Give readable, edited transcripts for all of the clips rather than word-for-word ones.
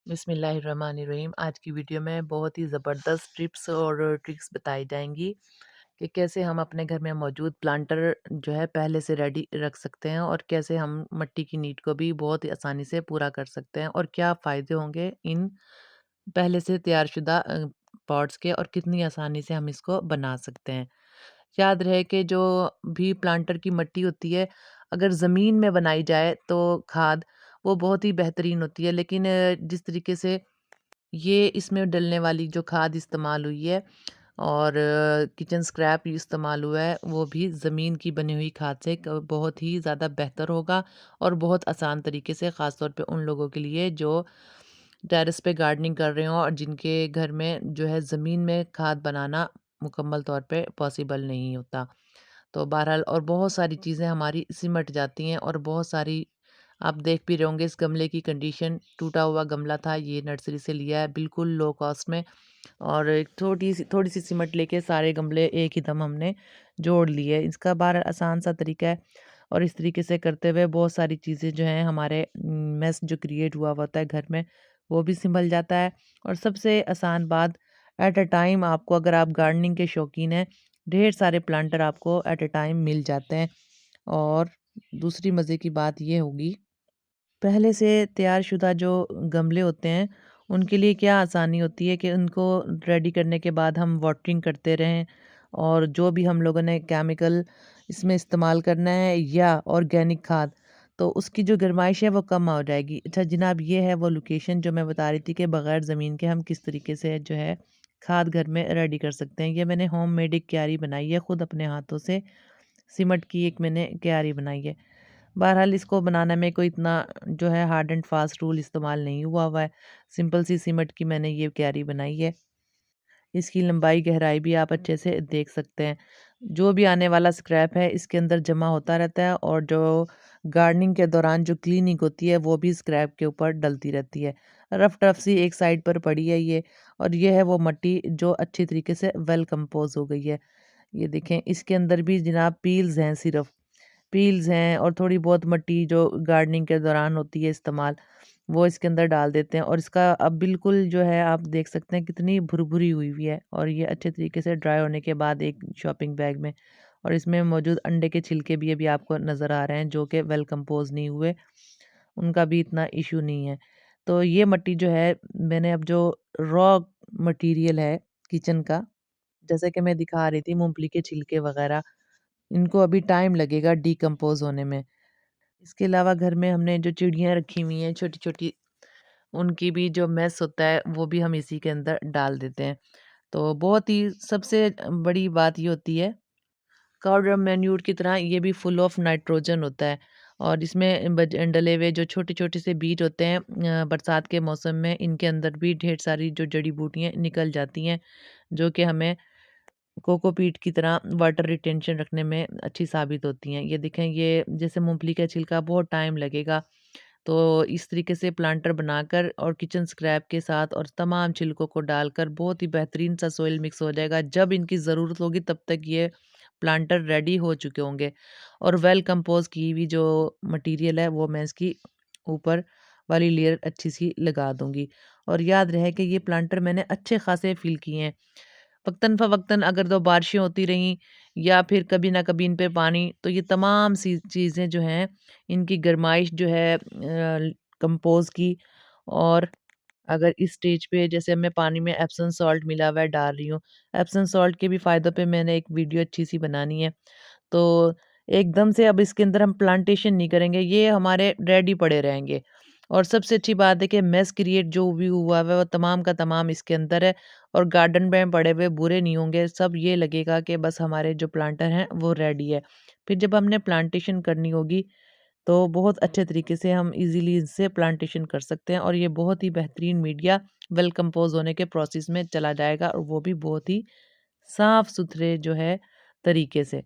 बिस्मिल्लाहिर्रहमानिर्रहीम। आज की वीडियो में बहुत ही ज़बरदस्त टिप्स और ट्रिक्स बताई जाएंगी कि कैसे हम अपने घर में मौजूद प्लांटर जो है पहले से रेडी रख सकते हैं और कैसे हम मिट्टी की नीड को भी बहुत ही आसानी से पूरा कर सकते हैं और क्या फ़ायदे होंगे इन पहले से तैयारशुदा पॉट्स के और कितनी आसानी से हम इसको बना सकते हैं। याद रहे कि जो भी प्लांटर की मिट्टी होती है, अगर ज़मीन में बनाई जाए तो खाद वो बहुत ही बेहतरीन होती है, लेकिन जिस तरीके से ये इसमें डलने वाली जो खाद इस्तेमाल हुई है और किचन स्क्रैप इस्तेमाल हुआ है, वो भी ज़मीन की बनी हुई खाद से बहुत ही ज़्यादा बेहतर होगा और बहुत आसान तरीके से, ख़ास तौर पे उन लोगों के लिए जो टेरेस पे गार्डनिंग कर रहे हों और जिनके घर में जो है ज़मीन में खाद बनाना मुकम्मल तौर पे पॉसिबल नहीं होता। तो बहरहाल और बहुत सारी चीज़ें हमारी सिमट जाती हैं और बहुत सारी आप देख भी रहे होंगे, इस गमले की कंडीशन टूटा हुआ गमला था, ये नर्सरी से लिया है बिल्कुल लो कॉस्ट में और एक थोड़ी सी सीमेंट लेके सारे गमले एक ही दम हमने जोड़ लिए। इसका बार आसान सा तरीका है और इस तरीके से करते हुए बहुत सारी चीज़ें जो हैं हमारे मेस जो क्रिएट हुआ होता है घर में, वो भी संभल जाता है। और सबसे आसान बात, एट अ टाइम आपको, अगर आप गार्डनिंग के शौकीन हैं, ढेर सारे प्लांटर आपको एट अ टाइम मिल जाते हैं। और दूसरी मज़े की बात ये होगी, पहले से तैयारशुदा जो गमले होते हैं, उनके लिए क्या आसानी होती है कि उनको रेडी करने के बाद हम वाटरिंग करते रहें और जो भी हम लोगों ने केमिकल इसमें इस्तेमाल करना है या ऑर्गेनिक खाद, तो उसकी जो गरमाइश है वो कम हो जाएगी। अच्छा जनाब, ये है वो लोकेशन जो मैं बता रही थी कि बग़ैर ज़मीन के हम किस तरीके से जो है खाद घर में रेडी कर सकते हैं। ये मैंने होममेड एक क्यारी बनाई है, खुद अपने हाथों से सीमेंट की एक मैंने क्यारी बनाई है। बहरहाल इसको बनाने में कोई इतना जो है हार्ड एंड फास्ट रूल इस्तेमाल नहीं हुआ है। सिंपल सी सीमेंट की मैंने ये क्यारी बनाई है। इसकी लंबाई गहराई भी आप अच्छे से देख सकते हैं। जो भी आने वाला स्क्रैप है इसके अंदर जमा होता रहता है और जो गार्डनिंग के दौरान जो क्लीनिंग होती है वो भी स्क्रैप के ऊपर डलती रहती है। रफ टफ सी एक साइड पर पड़ी है ये, और ये है वो मिट्टी जो अच्छी तरीके से वेल कंपोज हो गई है। ये देखें, इसके अंदर भी जनाब पील्स हैं, सिर्फ पील्स हैं और थोड़ी बहुत मिट्टी जो गार्डनिंग के दौरान होती है इस्तेमाल, वो इसके अंदर डाल देते हैं और इसका अब बिल्कुल जो है आप देख सकते हैं कितनी भुरभुरी हुई हुई है और ये अच्छे तरीके से ड्राई होने के बाद एक शॉपिंग बैग में, और इसमें मौजूद अंडे के छिलके भी अभी आपको नज़र आ रहे हैं जो कि वेल कंपोज नहीं हुए, उनका भी इतना इशू नहीं है। तो ये मिट्टी जो है, मैंने अब जो रॉ मटेरियल है किचन का, जैसे कि मैं दिखा रही थी मूंगफली के छिलके वगैरह, इनको अभी टाइम लगेगा डिकम्पोज़ होने में। इसके अलावा घर में हमने जो चिड़ियाँ रखी हुई हैं छोटी-छोटी, उनकी भी जो मेस होता है वो भी हम इसी के अंदर डाल देते हैं। तो बहुत ही सबसे बड़ी बात ये होती है, काउ मैन्यूर की तरह ये भी फुल ऑफ नाइट्रोजन होता है और इसमें डले हुए जो छोटे-छोटे से बीज होते हैं, बरसात के मौसम में इनके अंदर भी ढेर सारी जो जड़ी-बूटियाँ निकल जाती हैं, जो कि हमें कोकोपीट की तरह वाटर रिटेंशन रखने में अच्छी साबित होती हैं। ये देखें, ये जैसे मूँगफली का छिलका बहुत टाइम लगेगा, तो इस तरीके से प्लांटर बनाकर और किचन स्क्रैप के साथ और तमाम छिलकों को डालकर बहुत ही बेहतरीन सा सोइल मिक्स हो जाएगा। जब इनकी ज़रूरत होगी तब तक ये प्लांटर रेडी हो चुके होंगे और वेल कंपोज़ की हुई जो मटीरियल है वो मैं इसकी ऊपर वाली लेयर अच्छी-सी लगा दूँगी। और याद रहे कि ये प्लांटर मैंने अच्छे खासे फिल किए हैं। वक़्तन फ़वक़्तन अगर 2 बारिशें होती रहीं या फिर कभी ना कभी इन पे पानी, तो ये तमाम सी चीज़ें जो हैं, इनकी गरमाइश जो है कंपोज़ की, और अगर इस स्टेज पे जैसे मैं पानी में एप्सम सॉल्ट मिला हुआ है डाल रही हूँ। एप्सम सॉल्ट के भी फ़ायदों पे मैंने एक वीडियो अच्छी-सी बनानी है। तो एकदम से अब इसके अंदर हम प्लांटेशन नहीं करेंगे, ये हमारे रेडी पड़े रहेंगे। और सबसे अच्छी बात है कि मेस क्रिएट जो भी हुआ है वो तमाम का तमाम इसके अंदर है और गार्डन में पड़े हुए बुरे नहीं होंगे, सब ये लगेगा कि बस हमारे जो प्लांटर हैं वो रेडी है। फिर जब हमने प्लांटेशन करनी होगी तो बहुत अच्छे तरीके से हम इजीली इससे प्लांटेशन कर सकते हैं और ये बहुत ही बेहतरीन मीडिया वेल कंपोज होने के प्रोसेस में चला जाएगा और वो भी बहुत ही साफ सुथरे जो है तरीके से,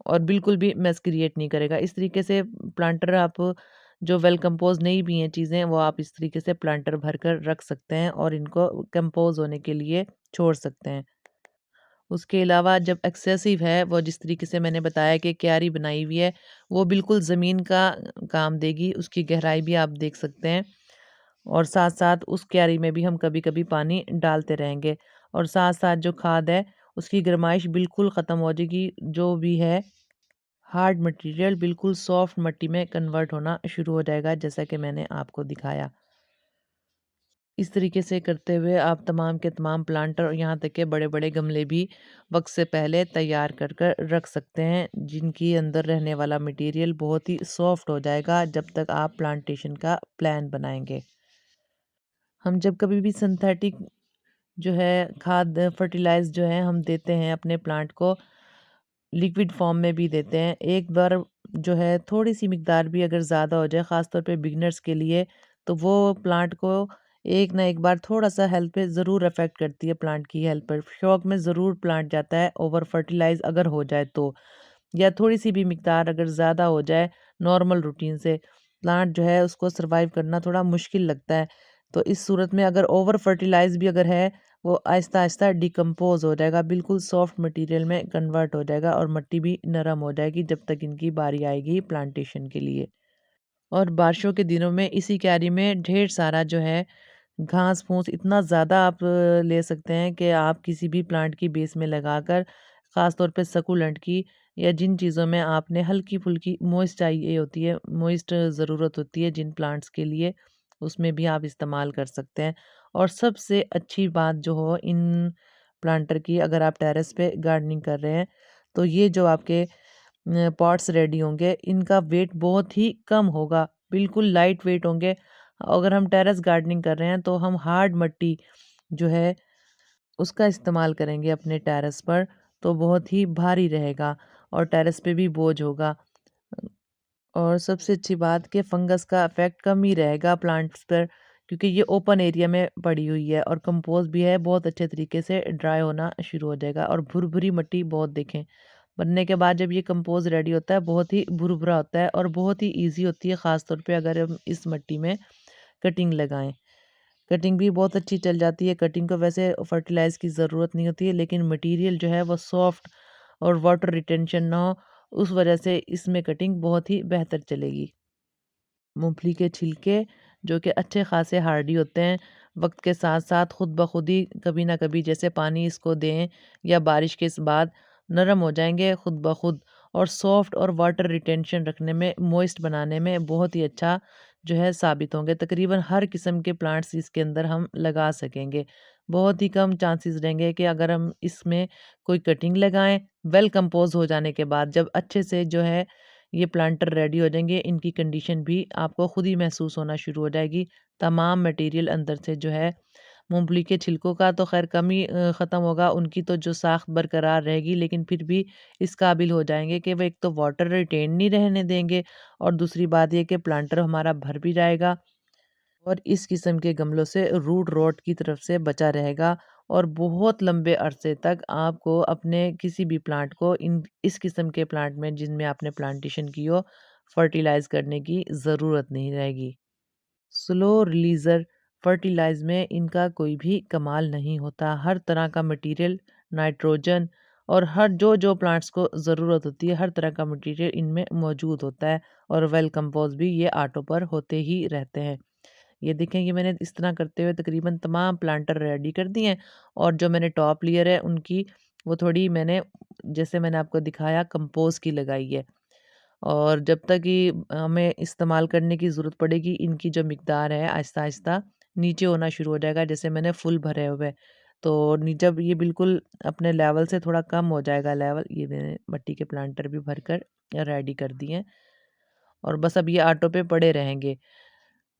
और बिल्कुल भी मेस क्रिएट नहीं करेगा। इस तरीके से प्लांटर आप जो वेल कंपोज नहीं भी हैं चीज़ें, वो आप इस तरीके से प्लांटर भर कर रख सकते हैं और इनको कंपोज होने के लिए छोड़ सकते हैं। उसके अलावा जब एक्सेसिव है, वो जिस तरीके से मैंने बताया कि क्यारी बनाई हुई है, वो बिल्कुल ज़मीन का काम देगी, उसकी गहराई भी आप देख सकते हैं। और साथ-साथ उस क्यारी में भी हम कभी-कभी पानी डालते रहेंगे और साथ-साथ जो खाद है उसकी गरमाइश बिल्कुल ख़त्म हो जाएगी, जो भी है हार्ड मटेरियल बिल्कुल सॉफ्ट मिट्टी में कन्वर्ट होना शुरू हो जाएगा, जैसा कि मैंने आपको दिखाया। इस तरीके से करते हुए आप तमाम के तमाम प्लांटर और यहाँ तक के बड़े-बड़े गमले भी वक़्त से पहले तैयार कर कर रख सकते हैं, जिनकी अंदर रहने वाला मटेरियल बहुत ही सॉफ्ट हो जाएगा जब तक आप प्लांटेशन का प्लान बनाएँगे। हम जब कभी भी सिंथेटिक जो है खाद फर्टिलाइज़ जो है हम देते हैं अपने प्लांट को, लिक्विड फॉर्म में भी देते हैं। एक बार जो है थोड़ी-सी मिक़दार भी अगर ज़्यादा हो जाए ख़ास तौर पे बिगिनर्स के लिए, तो वो प्लांट को एक ना एक बार थोड़ा-सा हेल्थ पे ज़रूर अफ़ेक्ट करती है, प्लांट की हेल्थ पर। शौक में ज़रूर प्लांट जाता है ओवर फर्टिलाइज़ अगर हो जाए तो। या थोड़ी-सी भी मिक़दार अगर ज़्यादा हो जाए नॉर्मल रूटीन से, प्लांट जो है उसको सर्वाइव करना थोड़ा मुश्किल लगता है। तो इस सूरत में अगर ओवर फर्टिलाइज़ भी अगर है, वो आहिस्ता-आहिस्ता डिकम्पोज़ हो जाएगा, बिल्कुल सॉफ्ट मटेरियल में कन्वर्ट हो जाएगा और मिट्टी भी नरम हो जाएगी जब तक इनकी बारी आएगी प्लांटेशन के लिए। और बारिशों के दिनों में इसी क्यारी में ढेर सारा जो है घास-फूस इतना ज़्यादा आप ले सकते हैं कि आप किसी भी प्लांट की बेस में लगाकर ख़ास तौर पे सक्यूलेंट की या जिन चीज़ों में आपने हल्की-फुल्की मॉइस्ट चाहिए होती है, मॉइस्ट ज़रूरत होती है जिन प्लांट्स के लिए, उसमें भी आप इस्तेमाल कर सकते हैं। और सबसे अच्छी बात जो हो इन प्लांटर की, अगर आप टेरेस पे गार्डनिंग कर रहे हैं, तो ये जो आपके पॉट्स रेडी होंगे, इनका वेट बहुत ही कम होगा, बिल्कुल लाइट वेट होंगे। अगर हम टेरेस गार्डनिंग कर रहे हैं तो हम हार्ड मिट्टी जो है उसका इस्तेमाल करेंगे अपने टेरेस पर, तो बहुत ही भारी रहेगा और टेरेस पे भी बोझ होगा। और सबसे अच्छी बात कि फंगस का इफ़ेक्ट कम ही रहेगा प्लांट्स पर, क्योंकि ये ओपन एरिया में पड़ी हुई है और कंपोस्ट भी है, बहुत अच्छे तरीके से ड्राई होना शुरू हो जाएगा। और भुरभुरी मिट्टी बहुत देखें, बनने के बाद जब ये कंपोस्ट रेडी होता है बहुत ही भुरभुरा होता है और बहुत ही ईज़ी होती है, ख़ास तौर पे अगर हम इस मिट्टी में कटिंग लगाएँ। कटिंग भी बहुत अच्छी चल जाती है, कटिंग को वैसे फर्टिलाइज़ की ज़रूरत नहीं होती है, लेकिन मटीरियल जो है वो सॉफ्ट और वाटर रिटेंशन ना हो, उस वजह से इसमें कटिंग बहुत ही बेहतर चलेगी। मूँगफली के छिलके जो कि अच्छे ख़ासे हार्डी होते हैं, वक़्त के साथ-साथ खुद ब खुद ही कभी न कभी जैसे पानी इसको दें या बारिश के इस बाद नरम हो जाएँगे खुद ब खुद और सॉफ्ट और वाटर रिटेंशन रखने में, मॉइस्ट बनाने में बहुत ही अच्छा जो है साबित होंगे। तकरीबन हर किस्म के प्लांट्स इसके अंदर हम लगा सकेंगे। बहुत ही कम चांसेस रहेंगे कि अगर हम इसमें कोई कटिंग लगाएँ, वेल कंपोज़ हो जाने के बाद जब अच्छे से जो है ये प्लांटर रेडी हो जाएँगे, इनकी कंडीशन भी आपको खुद ही महसूस होना शुरू हो जाएगी। तमाम मटेरियल अंदर से जो है मूँगफली के छिलकों का तो ख़ैर कम ही ख़त्म होगा, उनकी तो जो साख़्त बरकरार रहेगी, लेकिन फिर भी इस काबिल हो जाएँगे कि वो एक तो वाटर रिटेन नहीं रहने देंगे और दूसरी बात ये कि प्लांटर हमारा भर भी जाएगा और इस किस्म के गमलों से रूट रॉट की तरफ से बचा रहेगा और बहुत लंबे अरसे तक आपको अपने किसी भी प्लांट को इन इस किस्म के प्लांट में जिनमें आपने प्लांटेशन की हो, फर्टिलाइज़ करने की ज़रूरत नहीं रहेगी। स्लो रिलीज़र फर्टिलाइज़ में इनका कोई भी कमाल नहीं होता। हर तरह का मटेरियल, नाइट्रोजन और हर जो प्लांट्स को ज़रूरत होती है, हर तरह का मटेरियल इनमें मौजूद होता है और वेल कंपोज़ भी ये आटों पर होते ही रहते हैं। ये देखें कि मैंने इस तरह करते हुए तकरीबन तमाम प्लांटर रेडी कर दिए हैं और जो मैंने टॉप लेयर है उनकी वो थोड़ी मैंने जैसे मैंने आपको दिखाया कंपोस्ट की लगाई है। और जब तक कि हमें इस्तेमाल करने की ज़रूरत पड़ेगी, इनकी जो मिकदार है आहिस्ता-आहिस्ता नीचे होना शुरू हो जाएगा, जैसे मैंने फुल भरे हुए हैं। तो जब ये बिल्कुल अपने लेवल से थोड़ा कम हो जाएगा लेवल, ये मैंने मिट्टी के प्लांटर भी भरकर रेडी कर दिए हैं और बस अब ये आटों पे पड़े रहेंगे।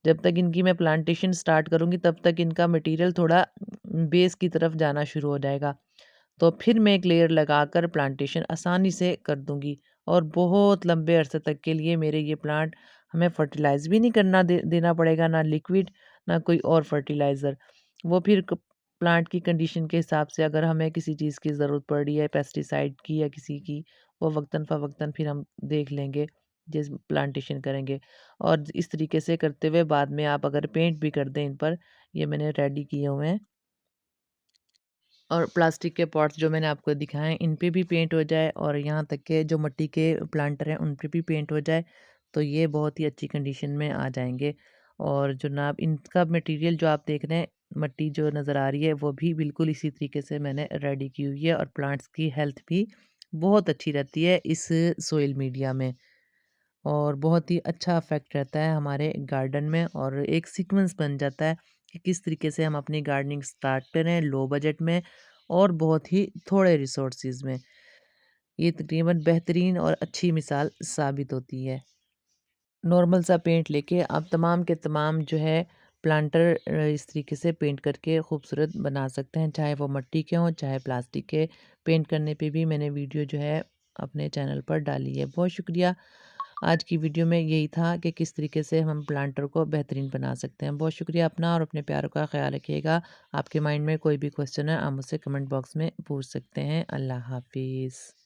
जब तक इनकी मैं प्लांटेशन स्टार्ट करूँगी तब तक इनका मटेरियल थोड़ा बेस की तरफ जाना शुरू हो जाएगा। तो फिर मैं एक लेयर लगाकर प्लांटेशन आसानी से कर दूँगी और बहुत लंबे अरसे तक के लिए मेरे ये प्लांट हमें फर्टिलाइज़ भी नहीं करना देना पड़ेगा, ना लिक्विड, ना कोई और फर्टिलाइज़र। वो फिर प्लांट की कंडीशन के हिसाब से अगर हमें किसी चीज़ की ज़रूरत पड़ रही है, पेस्टिसाइड की या किसी की, वो वक्तन फ़वक्तन फिर हम देख लेंगे, जिस प्लांटेशन करेंगे। और इस तरीके से करते हुए बाद में आप अगर पेंट भी कर दें इन पर, ये मैंने रेडी किए हुए हैं। और प्लास्टिक के पॉट्स जो मैंने आपको दिखाए हैं, इन पे भी पेंट हो जाए और यहाँ तक के जो मिट्टी के प्लांटर हैं, उन पे भी पेंट हो जाए, तो ये बहुत ही अच्छी कंडीशन में आ जाएँगे। और जो ना इनका मटेरियल जो आप देख रहे हैं, मिट्टी जो नज़र आ रही है वो भी बिल्कुल इसी तरीके से मैंने रेडी की हुई है और प्लांट्स की हेल्थ भी बहुत अच्छी रहती है इस सोइल मीडिया में। और बहुत ही अच्छा इफ़ेक्ट रहता है हमारे गार्डन में और एक सीक्वेंस बन जाता है कि किस तरीके से हम अपनी गार्डनिंग स्टार्ट करें लो बजट में और बहुत ही थोड़े रिसोर्सेज में। ये तकरीबन बेहतरीन और अच्छी मिसाल साबित होती है। नॉर्मल सा पेंट लेके आप तमाम के तमाम जो है प्लांटर इस तरीके से पेंट करके खूबसूरत बना सकते हैं, चाहे वो मिट्टी के हों चाहे प्लास्टिक के। पेंट करने पे भी मैंने वीडियो जो है अपने चैनल पर डाली है। बहुत शुक्रिया। आज की वीडियो में यही था कि किस तरीके से हम प्लांटर को बेहतरीन बना सकते हैं। बहुत शुक्रिया अपना और अपने प्यारों का ख्याल रखिएगा। आपके माइंड में कोई भी क्वेश्चन है आप मुझसे कमेंट बॉक्स में पूछ सकते हैं। अल्लाह हाफिज़।